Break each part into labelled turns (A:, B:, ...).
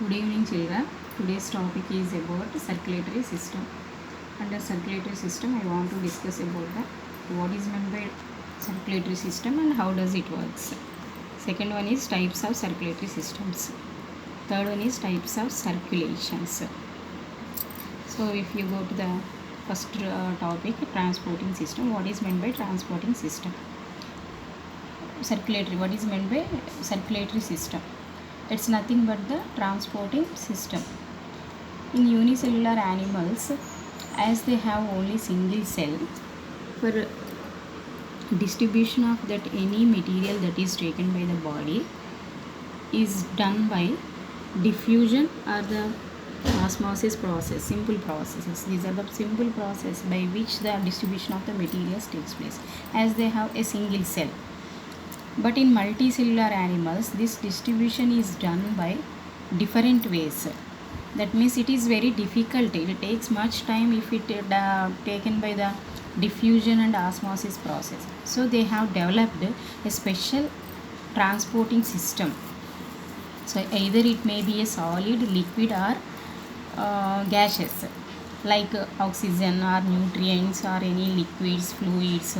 A: Good evening children. Today's topic is about circulatory system. Under circulatory system I want to discuss about what is meant by circulatory system and how does it works. Second one is types of circulatory systems. Third one is types of circulations. So if you go to the first topic, transporting system, what is meant by transporting system? Circulatory, what is meant by circulatory system? It's nothing but the transporting system. In unicellular animals, as they have only single cell, for distribution of that any material that is taken by the body is done by diffusion or the osmosis process, simple processes. These are the simple process by which the distribution of the materials takes place as they have a single cell. But in multicellular animals, this distribution is done by different ways. That means it is very difficult. It takes much time if it taken by the diffusion and osmosis process. So they have developed a special transporting system. So either it may be a solid, liquid or gaseous, like oxygen or nutrients or any liquids, fluids,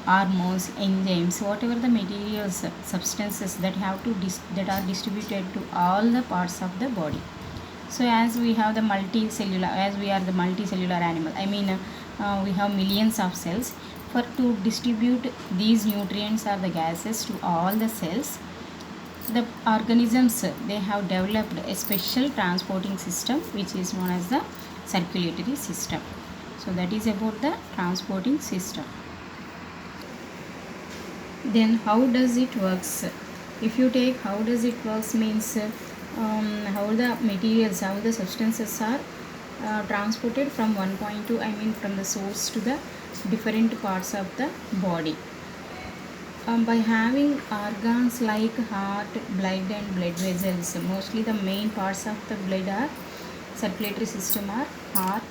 A: hormones, enzymes, whatever the materials, substances that have to that are distributed to all the parts of the body. So as we have the multicellular, as we are the multicellular animal, we have millions of cells. For to distribute these nutrients or the gases to all the cells, the organisms, they have developed a special transporting system which is known as the circulatory system. So that is about the transporting system. Then how does it works? If you take how does it works means how the materials, how the substances are transported from one point to, from the source to the different parts of the body. By having organs like heart, blood and blood vessels, mostly the main parts of the blood are circulatory system are heart,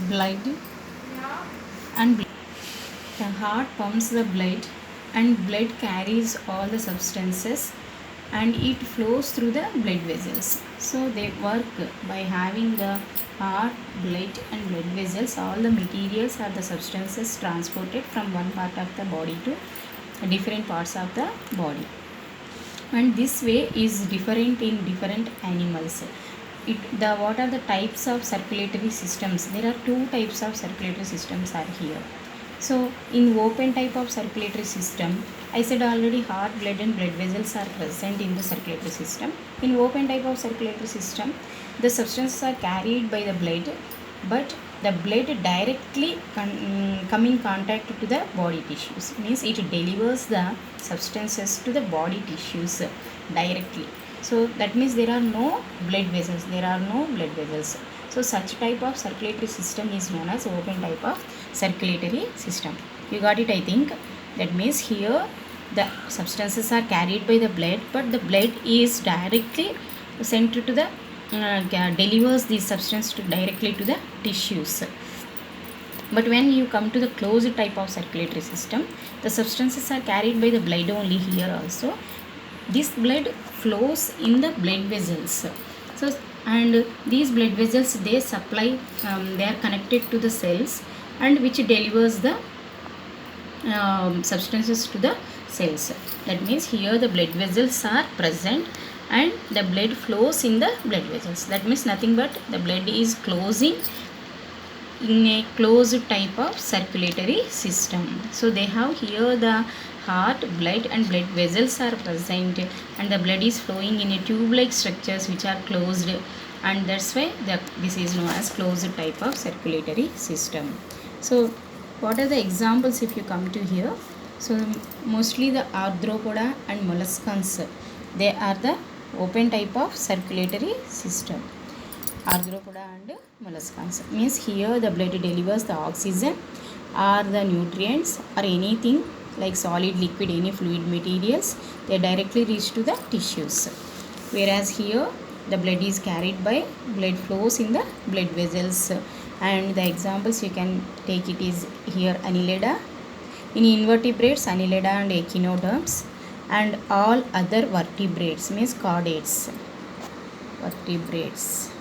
A: blood and blood. The heart pumps the blood and blood carries all the substances and it flows through the blood vessels. So they work by having the heart, blood and blood vessels, all the materials or the substances transported from one part of the body to different parts of the body. And this way is different in different animals. What are the types of circulatory systems? There are two types of circulatory systems are here. So in open type of circulatory system, I said already heart, blood and blood vessels are present in the circulatory system. In open type of circulatory system, the substances are carried by the blood, but the blood directly come in contact to the body tissues. Means it delivers the substances to the body tissues directly. So that means there are no blood vessels. So such type of circulatory system is known as open type of circulatory system. You got it, I think. That means here the substances are carried by the blood, but the blood is directly sent to the delivers these substances directly to the tissues. But when you come to the closed type of circulatory system, the substances are carried by the blood only here also. This blood flows in the blood vessels. So and these blood vessels, they supply, they are connected to the cells and which delivers the substances to the cells. That means here the blood vessels are present and the blood flows in the blood vessels. That means nothing but the blood is closing in a closed type of circulatory system. So they have here the heart, blood and blood vessels are present and the blood is flowing in a tube-like structures which are closed, and that's why this is known as closed type of circulatory system. So what are the examples if you come to here? So mostly the arthropoda and molluscans, they are the open type of circulatory system. Arthropoda and molluscans means here the blood delivers the oxygen or the nutrients or anything like solid, liquid, any fluid materials, they directly reach to the tissues. Whereas here the blood is carried by blood flows in the blood vessels, and the examples you can take it is here Annelida. In invertebrates, Annelida and echinoderms, and all other vertebrates means chordates. Vertebrates,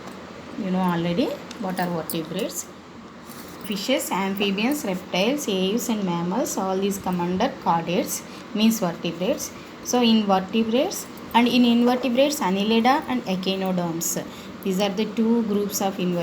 A: you know already what are vertebrates. Fishes, amphibians, reptiles, aves and mammals, all these come under chordates means vertebrates. So in vertebrates and in invertebrates, Annelida and echinoderms, these are the two groups of invertebrates.